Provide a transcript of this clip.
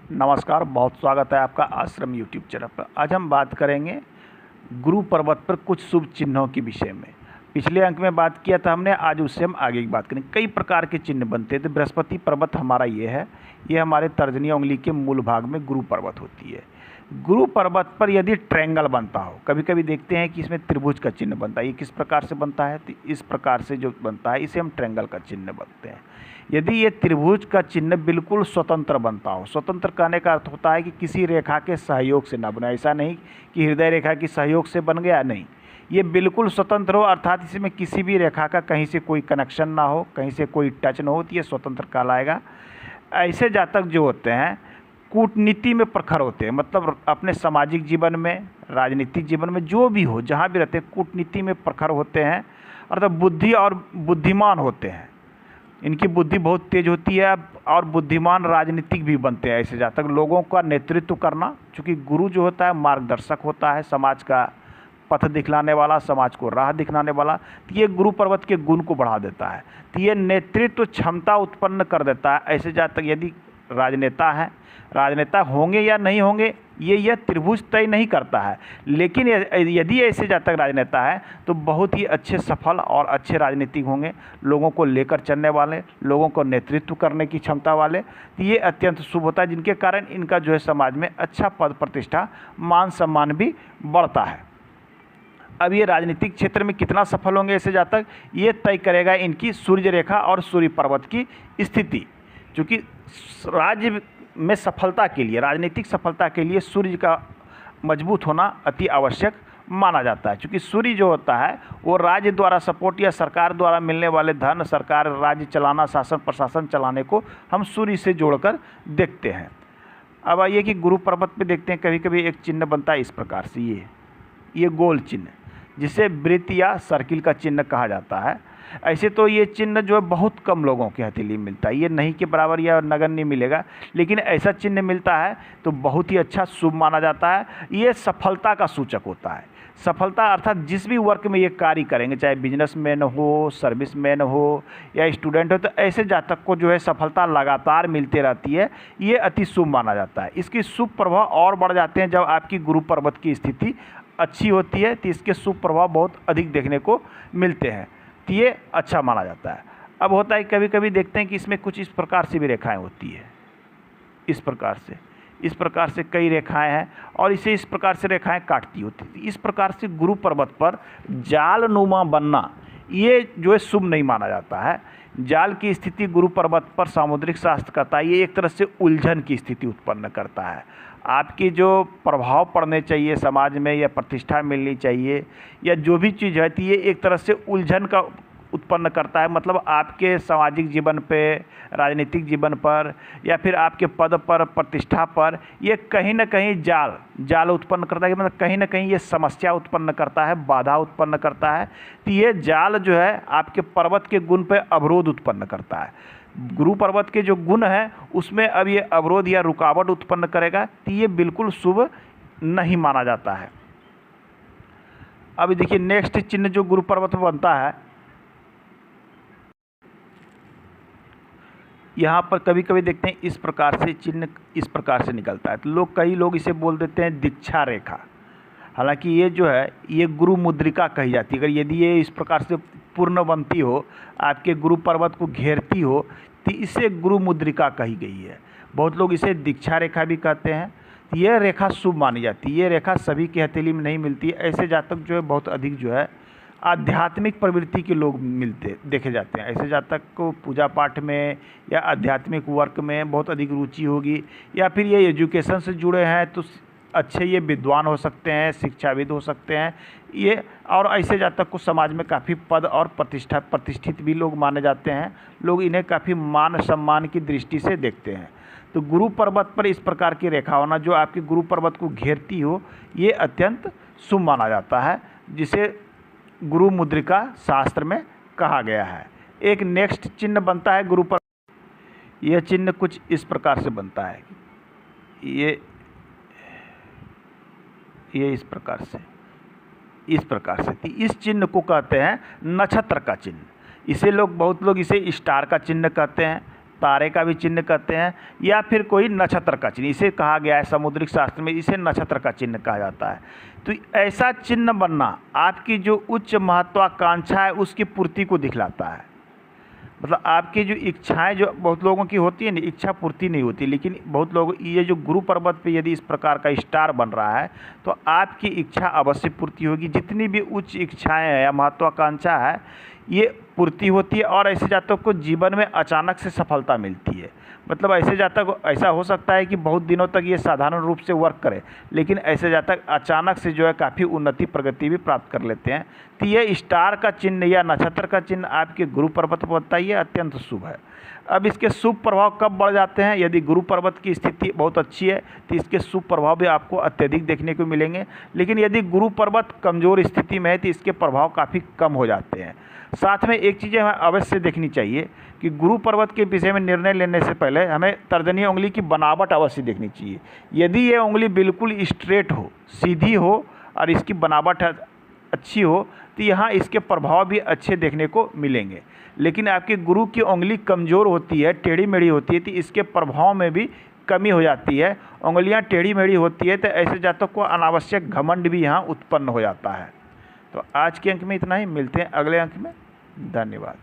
नमस्कार, बहुत स्वागत है आपका आश्रम यूट्यूब चैनल पर। आज हम बात करेंगे गुरु पर्वत पर कुछ शुभ चिन्हों के विषय में। पिछले अंक में बात किया था हमने, आज उससे हम आगे की बात करेंगे। कई प्रकार के चिन्ह बनते हैं, तो बृहस्पति पर्वत हमारा ये है, ये हमारे तर्जनी उंगली के मूल भाग में गुरु पर्वत होती है। गुरु पर्वत पर यदि ट्रायंगल बनता हो, कभी कभी देखते हैं कि इसमें त्रिभुज का चिन्ह बनता है। ये किस प्रकार से बनता है? तो इस प्रकार से जो बनता है इसे हम ट्रायंगल का चिन्ह बनते हैं। यदि ये त्रिभुज का चिन्ह बिल्कुल स्वतंत्र बनता हो, स्वतंत्र कहने का अर्थ होता है कि किसी रेखा के सहयोग से ना बने। ऐसा नहीं कि हृदय रेखा की सहयोग से बन गया, नहीं, ये बिल्कुल स्वतंत्र हो, अर्थात इसमें किसी भी रेखा का कहीं से कोई कनेक्शन ना हो, कहीं से कोई टच ना हो, तो ये स्वतंत्र कहलाएगा। ऐसे जातक जो होते हैं कूटनीति में प्रखर होते हैं, मतलब अपने सामाजिक जीवन में, राजनीतिक जीवन में, जो भी हो, जहाँ भी रहते हैं, कूटनीति में प्रखर होते हैं, अर्थात बुद्धि और बुद्धिमान होते हैं। इनकी बुद्धि बहुत तेज होती है और बुद्धिमान राजनीतिक भी बनते हैं। ऐसे जातक लोगों का नेतृत्व करना, चूँकि गुरु जो होता है मार्गदर्शक होता है, समाज का पथ दिखलाने वाला, समाज को राह दिखलाने वाला, तो ये गुरु पर्वत के गुण को बढ़ा देता है, तो ये नेतृत्व क्षमता उत्पन्न कर देता है। ऐसे जातक यदि राजनेता हैं, राजनेता होंगे या नहीं होंगे यह त्रिभुज तय नहीं करता है, लेकिन यदि ऐसे जातक राजनेता है तो बहुत ही अच्छे सफल और अच्छे राजनीतिक होंगे, लोगों को लेकर चलने वाले, लोगों को नेतृत्व करने की क्षमता वाले, तो ये अत्यंत शुभ होता है, जिनके कारण इनका जो है समाज में अच्छा पद प्रतिष्ठा, मान सम्मान भी बढ़ता है। अब ये राजनीतिक क्षेत्र में कितना सफल होंगे ऐसे जातक, ये तय करेगा इनकी सूर्य रेखा और सूर्य पर्वत की स्थिति। क्योंकि राज्य में सफलता के लिए, राजनीतिक सफलता के लिए सूर्य का मजबूत होना अति आवश्यक माना जाता है। क्योंकि सूर्य जो होता है वो राज्य द्वारा सपोर्ट या सरकार द्वारा मिलने वाले धन, सरकार राज्य चलाना, शासन प्रशासन चलाने को हम सूर्य से जोड़कर देखते हैं। अब आइए कि गुरु पर्वत पे देखते हैं, कभी कभी एक चिन्ह बनता है इस प्रकार से, ये गोल चिन्ह, जिसे वृत्त या सर्किल का चिन्ह कहा जाता है। ऐसे तो ये चिन्ह जो है बहुत कम लोगों के हथेली में मिलता है, ये नहीं के बराबर या नगण्य मिलेगा, लेकिन ऐसा चिन्ह मिलता है तो बहुत ही अच्छा शुभ माना जाता है। ये सफलता का सूचक होता है। सफलता अर्थात जिस भी वर्क में ये कार्य करेंगे, चाहे बिजनेसमैन हो, सर्विसमैन हो या स्टूडेंट हो, तो ऐसे जातक को जो है सफलता लगातार मिलती रहती है, ये अति शुभ माना जाता है। इसकी शुभ प्रभाव और बढ़ जाते हैं जब आपकी गुरु पर्वत की स्थिति अच्छी होती है, तो इसके शुभ प्रभाव बहुत अधिक देखने को मिलते हैं, तो ये अच्छा माना जाता है। अब होता है कभी कभी देखते हैं कि इसमें कुछ इस प्रकार से भी रेखाएं होती है, इस प्रकार से कई रेखाएं हैं और इसे इस प्रकार से रेखाएं काटती होती थी। इस प्रकार से गुरु पर्वत पर जाल नुमा बनना, ये जो है शुभ नहीं माना जाता है। जाल की स्थिति गुरु पर्वत पर सामुद्रिक शास्त्र करता है, ये एक तरह से उलझन की स्थिति उत्पन्न करता है। आपकी जो प्रभाव पड़ने चाहिए समाज में या प्रतिष्ठा मिलनी चाहिए या जो भी चीज़ है, ये एक तरह से उलझन का उत्पन्न करता है। मतलब आपके सामाजिक जीवन पे, राजनीतिक जीवन पर या फिर आपके पद पर, प्रतिष्ठा पर, ये कहीं ना कहीं जाल उत्पन्न करता है। मतलब कहीं ना कहीं ये समस्या उत्पन्न करता है, बाधा उत्पन्न करता है। तो ये जाल जो है आपके पर्वत के गुण पे अवरोध उत्पन्न करता है। गुरु पर्वत के जो गुण हैं उसमें अब ये अवरोध या रुकावट उत्पन्न करेगा, तो ये बिल्कुल शुभ नहीं माना जाता है। अब देखिए नेक्स्ट चिन्ह जो गुरु पर्वत में बनता है, यहाँ पर कभी कभी देखते हैं इस प्रकार से चिन्ह इस प्रकार से निकलता है, तो कई लोग इसे बोल देते हैं दीक्षा रेखा। हालांकि ये जो है ये गुरु मुद्रिका कही जाती है। अगर यदि ये इस प्रकार से पूर्ण बनती हो, आपके गुरु पर्वत को घेरती हो, तो इसे गुरु मुद्रिका कही गई है। बहुत लोग इसे दीक्षा रेखा भी कहते हैं। यह रेखा शुभ मानी जाती है। ये रेखा सभी की हथेली में नहीं मिलती है। ऐसे जातक जो है बहुत अधिक जो है आध्यात्मिक प्रवृत्ति के लोग मिलते देखे जाते हैं। ऐसे जातक को पूजा पाठ में या आध्यात्मिक वर्क में बहुत अधिक रुचि होगी, या फिर ये एजुकेशन से जुड़े हैं तो अच्छे ये विद्वान हो सकते हैं, शिक्षाविद हो सकते हैं ये। और ऐसे जातक को समाज में काफ़ी पद और प्रतिष्ठित भी लोग माने जाते हैं। लोग इन्हें काफ़ी मान सम्मान की दृष्टि से देखते हैं। तो गुरु पर्वत पर इस प्रकार की रेखा होना जो आपके गुरु पर्वत को घेरती हो, ये अत्यंत शुभ माना जाता है, जिसे गुरु मुद्रिका शास्त्र में कहा गया है। एक नेक्स्ट चिन्ह बनता है गुरु पर्वत। यह चिन्ह कुछ इस प्रकार से बनता है, ये इस प्रकार से तो इस चिन्ह को कहते हैं नक्षत्र का चिन्ह। इसे बहुत लोग इसे स्टार का चिन्ह कहते हैं, तारे का भी चिन्ह कहते हैं, या फिर कोई नक्षत्र का चिन्ह, इसे कहा गया है समुद्रिक शास्त्र में, इसे नक्षत्र का चिन्ह कहा जाता है। तो ऐसा चिन्ह बनना आपकी जो उच्च महत्वाकांक्षा है उसकी पूर्ति को दिखलाता है। मतलब आपकी जो इच्छाएं जो बहुत लोगों की होती है ना, इच्छा पूर्ति नहीं होती, लेकिन बहुत लोग ये जो गुरु पर्वत पे यदि इस प्रकार का स्टार बन रहा है तो आपकी इच्छा अवश्य पूर्ति होगी। जितनी भी उच्च इच्छाएं हैं या महत्वाकांक्षा है ये पूर्ति होती है, और ऐसे जातक को जीवन में अचानक से सफलता मिलती है। मतलब ऐसे जातक ऐसा हो सकता है कि बहुत दिनों तक ये साधारण रूप से वर्क करे, लेकिन ऐसे जातक अचानक से जो है काफ़ी उन्नति प्रगति भी प्राप्त कर लेते हैं। तो ये स्टार का चिन्ह या नक्षत्र का चिन्ह आपके गुरु पर्वत पर होता है, ये अत्यंत शुभ है। अब इसके शुभ प्रभाव कब बढ़ जाते हैं? यदि गुरु पर्वत की स्थिति बहुत अच्छी है तो इसके शुभ प्रभाव भी आपको अत्यधिक देखने को मिलेंगे, लेकिन यदि गुरु पर्वत कमज़ोर स्थिति में है तो इसके प्रभाव काफ़ी कम हो जाते हैं। साथ में एक चीज़ें हमें अवश्य देखनी चाहिए कि गुरु पर्वत के विषय में निर्णय लेने से पहले हमें तर्जनी उंगली की बनावट अवश्य देखनी चाहिए। यदि ये उंगली बिल्कुल स्ट्रेट हो, सीधी हो और इसकी बनावट अच्छी हो तो यहाँ इसके प्रभाव भी अच्छे देखने को मिलेंगे। लेकिन आपके गुरु की उंगली कमज़ोर होती है, टेढ़ी मेढ़ी होती है, तो इसके प्रभाव में भी कमी हो जाती है। उंगलियाँ टेढ़ी मेढ़ी होती है तो ऐसे जातक को अनावश्यक घमंड भी यहाँ उत्पन्न हो जाता है। तो आज के अंक में इतना ही, मिलते हैं अगले अंक में। धन्यवाद।